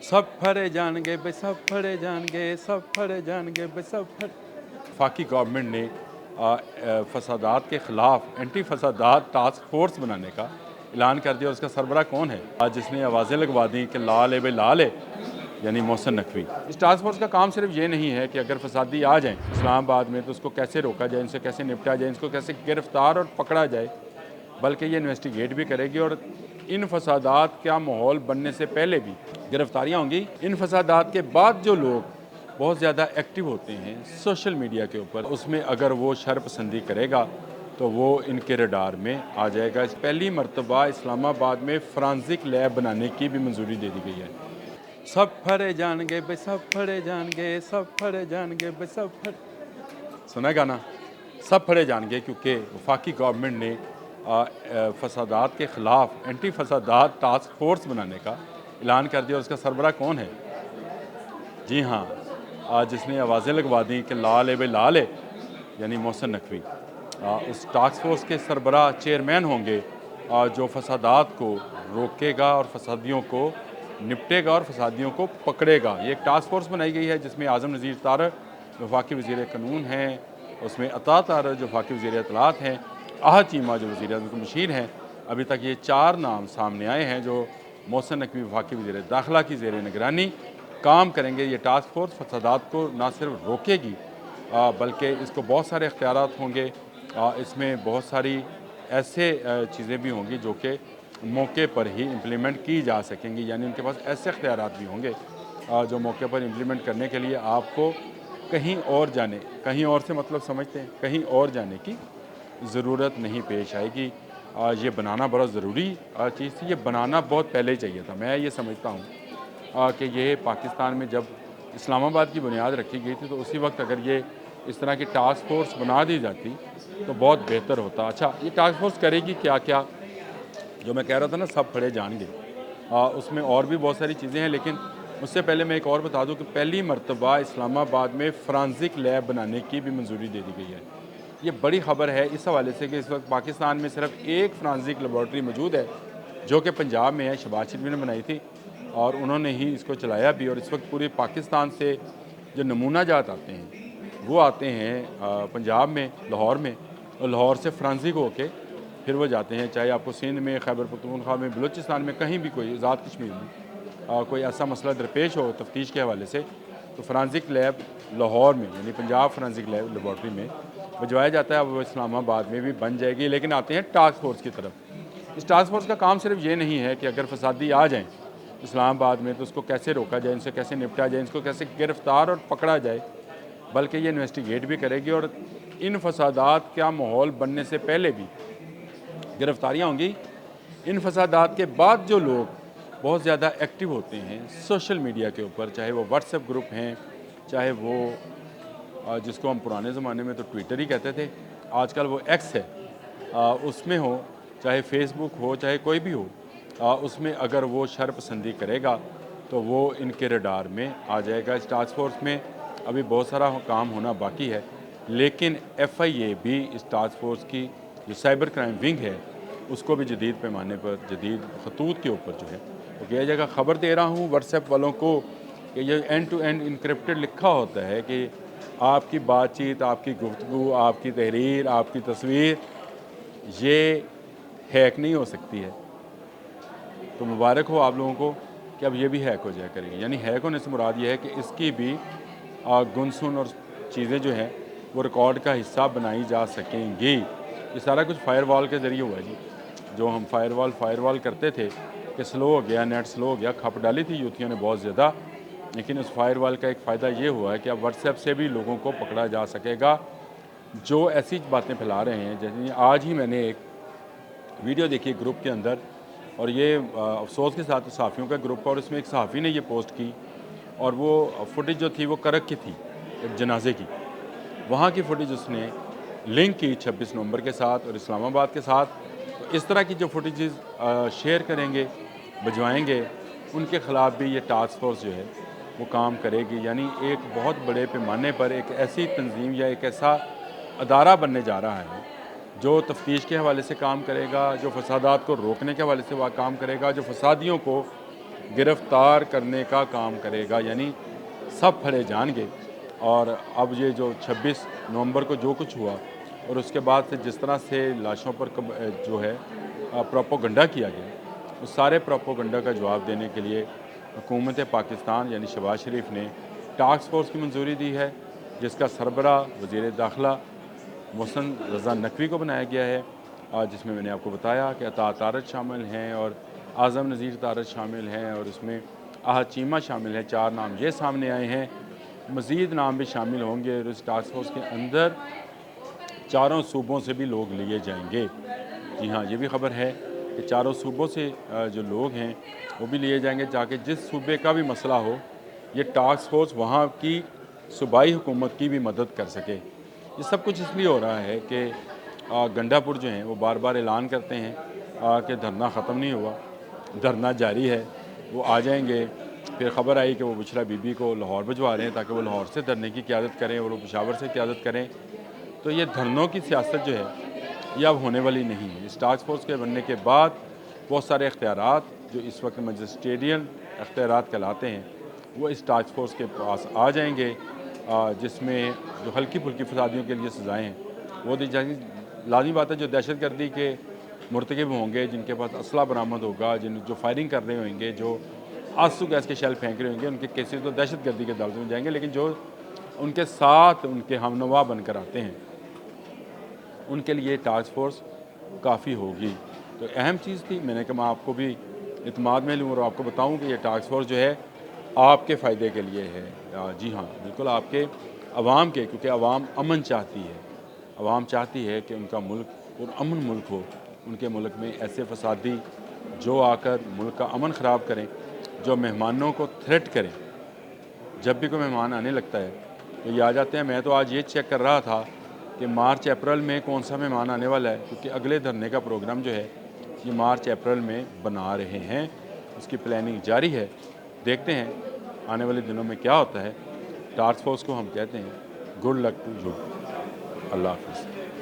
सब फड़े जाएंगे बे सब फड़े जाएंगे, सब फड़े जाएंगे बे सब फड़े। वफाकी गवर्नमेंट ने फसादात के ख़िलाफ़ एंटी फसादात टास्क फोर्स बनाने का ऐलान कर दिया और उसका सरबरा कौन है आज जिसने आवाज़ें लगवा दी कि लाल है बे लाल है, यानी मोहसिन नकवी। इस टास्क फोर्स का काम सिर्फ ये नहीं है कि अगर फसादी आ जाएँ इस्लामाबाद में तो उसको कैसे रोका जाए, इनसे कैसे निपटा जाए, इनको कैसे गिरफ़्तार और पकड़ा जाए, बल्कि ये इन्वेस्टिगेट भी करेगी और इन फसादात का माहौल बनने से पहले भी गिरफ्तारियाँ होंगी। इन फसादात के बाद जो लोग बहुत ज़्यादा एक्टिव होते हैं सोशल मीडिया के ऊपर, उसमें अगर वो शरपसंदी करेगा तो वो इनके रडार में आ जाएगा। पहली मरतबा इस्लामाबाद में फॉरेंसिक लैब बनाने की भी मंजूरी दे दी गई है। सब फड़े जाएंगे बे सब फड़े जाएंगे, सब फड़े जाएंगे बे सब फड़े। सुना गाना सब फड़े जाएंगे, क्योंकि वफाकी गवर्नमेंट ने फसादात के ख़िलाफ़ एंटी फसादात टास्क फोर्स बनाने का ऐलान कर दिया और उसका सरबरा कौन है? जी हाँ, आज जिसने आवाज़ें लगवा दी कि लाल है बे लाल है, यानी मोहसिन नकवी। उस टास्क फोर्स के सरबरा चेयरमैन होंगे जो फसादात को रोकेगा और फसादियों को निपटेगा और फसादियों को पकड़ेगा। ये एक टास्क फोर्स बनाई गई है जिसमें आज़म नज़ीर तारक जो वफाकी वज़ीर कानून हैं, उसमें अता तारक जो वफाकी वज़ीर इत्तलात हैं, आहद चीमा जो वज़ीर आज़म के मुशीर हैं। अभी तक ये 4 नाम सामने आए हैं जो मोहसिन नकवी वफाकी वज़ीर दाखिला की ज़ेर निगरानी काम करेंगे। ये टास्क फोर्स फसादात को ना सिर्फ रोकेगी बल्कि इसको बहुत सारे इख्तियारात होंगे। इसमें बहुत सारी ऐसे चीज़ें भी होंगी जो कि मौके पर ही इम्प्लीमेंट की जा सकेंगी, यानी उनके पास ऐसे इख्तियारात भी होंगे जो मौके पर इम्प्लीमेंट करने के लिए आपको कहीं और जाने, कहीं और से मतलब समझते हैं, कहीं और जाने की ज़रूरत नहीं पेश आएगी। ये बनाना बड़ा ज़रूरी चीज़ थी, ये बनाना बहुत पहले ही चाहिए था। मैं ये समझता हूँ कि ये पाकिस्तान में जब इस्लामाबाद की बुनियाद रखी गई थी तो उसी वक्त अगर ये इस तरह की टास्क फोर्स बना दी जाती तो बहुत बेहतर होता। अच्छा, ये टास्क फोर्स करेगी क्या क्या, जो मैं कह रहा था ना सब फड़े जाएंगे, उसमें और भी बहुत सारी चीज़ें हैं, लेकिन उससे पहले मैं एक और बता दूं कि पहली मरतबा इस्लामाबाद में फॉरेंसिक लैब बनाने की भी मंजूरी दे दी गई है। ये बड़ी ख़बर है इस हवाले से कि इस वक्त पाकिस्तान में सिर्फ एक फॉरेंसिक लेबॉर्ट्री मौजूद है जो कि पंजाब में है, शहबाज शरीफ ने बनाई थी और उन्होंने ही इसको चलाया भी। और इस वक्त पूरे पाकिस्तान से जो नमूना जात आते हैं वो आते हैं पंजाब में, लाहौर में, और लाहौर से फॉरेंसिक होके फिर वो जाते हैं, चाहे आपको सिंध में, खैबर पख्तूनख्वा में, बलूचिस्तान में, कहीं भी कोई आज़ाद कश्मीर में कोई ऐसा मसला दरपेश हो तफ्तीश के हवाले से तो फॉरेंसिक लैब लाहौर में यानी पंजाब फॉरेंसिक लैब लेबॉर्ट्री में भिजवाया जाता है। अब वो इस्लामाबाद में भी बन जाएगी। लेकिन आते हैं टास्क फोर्स की तरफ। इस टास्क फोर्स का काम सिर्फ ये नहीं है कि अगर फसादी आ जाएँ इस्लामाबाद में तो उसको कैसे रोका जाए, इनसे कैसे निपटा जाए, इनको कैसे गिरफ़्तार और पकड़ा जाए, बल्कि ये इन्वेस्टिगेट भी करेगी और इन फसादात का माहौल बनने से पहले भी गिरफ्तारियाँ होंगी। इन फसादात के बाद जो लोग बहुत ज़्यादा एक्टिव होते हैं सोशल मीडिया के ऊपर, चाहे वो व्हाट्सएप ग्रुप हैं, चाहे वो जिसको हम पुराने ज़माने में तो ट्विटर ही कहते थे, आजकल वो एक्स है, उसमें हो, चाहे फेसबुक हो, चाहे कोई भी हो, उसमें अगर वो शरपसंदी करेगा तो वो इनके रडार में आ जाएगा। इस टास्क फोर्स में अभी बहुत सारा काम होना बाकी है, लेकिन FIA भी इस टास्क फोर्स की जो साइबर क्राइम विंग है उसको भी जदीद पैमाने पर, जदीद खतूत के ऊपर जो है वो किया जाएगा। ख़बर दे रहा हूँ व्हाट्सएप वालों को कि ये एंड टू एंड इनक्रिप्टेड लिखा होता है कि आपकी बातचीत, आपकी गुफ्तगू, आपकी तहरीर, आपकी तस्वीर ये हैक नहीं हो सकती है। तो मुबारक हो आप लोगों को कि अब ये भी हैक हो जाया करेगी। यानी हैक होने से मुराद ये है कि इसकी भी गुनसुन और चीज़ें जो हैं वो रिकॉर्ड का हिस्सा बनाई जा सकेंगी। ये सारा कुछ फायरवॉल के ज़रिए हुआ है जी। जो हम फायरवॉल करते थे कि स्लो हो गया, नेट स्लो हो गया, खप डाली थी यूथियों ने बहुत ज़्यादा, लेकिन उस फायरवॉल का एक फ़ायदा ये हुआ है कि अब व्हाट्सएप से भी लोगों को पकड़ा जा सकेगा जो ऐसी बातें फैला रहे हैं। जैसे आज ही मैंने एक वीडियो देखी ग्रुप के अंदर, और ये अफसोस के साथ सहाफ़ियों का ग्रुप है, और इसमें एक सहाफ़ी ने ये पोस्ट की और वो फुटेज जो थी वो करक की थी, एक जनाजे की, वहाँ की फुटेज उसने लिंक की 26 नवंबर के साथ और इस्लामाबाद के साथ। तो इस तरह की जो फुटेजेस शेयर करेंगे, भिजवाएंगे, उनके ख़िलाफ़ भी ये टास्क फोर्स जो है वो काम करेगी। यानी एक बहुत बड़े पैमाने पर एक ऐसी तंजीम या एक ऐसा अदारा बनने जा रहा है जो तफ्तीश के हवाले से काम करेगा, जो फसादात को रोकने के हवाले से वह काम करेगा, जो फसादियों को گرفتار کرنے کا کام کرے گا، یعنی سب پھڑے جان گے۔ اور اب یہ جو 26 نومبر کو جو کچھ ہوا اور اس کے بعد سے جس طرح سے لاشوں پر جو ہے پروپوگنڈا کیا گیا، اس سارے پروپوگنڈا کا جواب دینے کے لیے حکومت پاکستان یعنی شہباز شریف نے ٹاسک فورس کی منظوری دی ہے، جس کا سربراہ وزیر داخلہ محسن رضا نقوی کو بنایا گیا ہے، جس میں نے آپ کو بتایا کہ عطا طارت شامل ہیں اور اعظم نذیر طارت شامل ہیں اور اس میں احد چیمہ شامل ہیں۔ 4 نام یہ سامنے آئے ہیں، مزید نام بھی شامل ہوں گے اور اس ٹاسک فورس کے اندر 4 صوبوں سے بھی لوگ لیے جائیں گے۔ جی ہاں، یہ بھی خبر ہے کہ 4 صوبوں سے جو لوگ ہیں وہ بھی لیے جائیں گے، تاکہ جس صوبے کا بھی مسئلہ ہو یہ ٹاسک فورس وہاں کی صوبائی حکومت کی بھی مدد کر سکے۔ یہ سب کچھ اس لیے ہو رہا ہے کہ گنڈا پور جو ہیں وہ بار بار اعلان کرتے ہیں کہ دھرنا ختم نہیں ہوا، دھرنا جاری ہے، وہ آ جائیں گے۔ پھر خبر آئی کہ وہ بشرا بی بی کو لاہور بھجوا رہے ہیں تاکہ وہ لاہور سے دھرنے کی قیادت کریں اور وہ پشاور سے قیادت کریں۔ تو یہ دھرنوں کی سیاست جو ہے یہ اب ہونے والی نہیں ہے۔ اس ٹاسک فورس کے بننے کے بعد بہت سارے اختیارات جو اس وقت مجسٹیریل اختیارات کہلاتے ہیں وہ اس ٹاسک فورس کے پاس آ جائیں گے، جس میں جو ہلکی پھلکی فسادیوں کے لیے سزائیں ہیں وہ دی جائیں گی۔ لازمی بات ہے جو دہشت گردی کے مرتکب ہوں گے، جن کے پاس اسلحہ برآمد ہوگا، جو فائرنگ کر رہے ہوئیں گے، جو آنسو گیس کے شیل پھینک رہے ہوں گے، ان کے کیسز تو دہشت گردی کے دائرے میں جائیں گے، لیکن جو ان کے ساتھ ان کے ہم نوا بن کر آتے ہیں ان کے لیے ٹاسک فورس کافی ہوگی۔ تو اہم چیز تھی، میں نے کہا میں آپ کو بھی اعتماد میں لوں اور آپ کو بتاؤں کہ یہ ٹاسک فورس جو ہے آپ کے فائدے کے لیے ہے۔ جی ہاں، بالکل آپ کے عوام کے، کیونکہ عوام امن چاہتی ہے، عوام چاہتی ہے کہ ان کا ملک اور امن ملک ہو۔ ان کے ملک میں ایسے فسادی جو آ کر ملک کا امن خراب کریں، جو مہمانوں کو تھریٹ کریں، جب بھی کوئی مہمان آنے لگتا ہے تو یہ آ جاتے ہیں۔ میں تو آج یہ چیک کر رہا تھا کہ مارچ اپریل میں کون سا مہمان آنے والا ہے، کیونکہ اگلے دھرنے کا پروگرام جو ہے یہ مارچ اپریل میں بنا رہے ہیں، اس کی پلاننگ جاری ہے۔ دیکھتے ہیں آنے والے دنوں میں کیا ہوتا ہے۔ ٹاسک فورس کو ہم کہتے ہیں گڈ لک ٹو یو۔ اللہ حافظ۔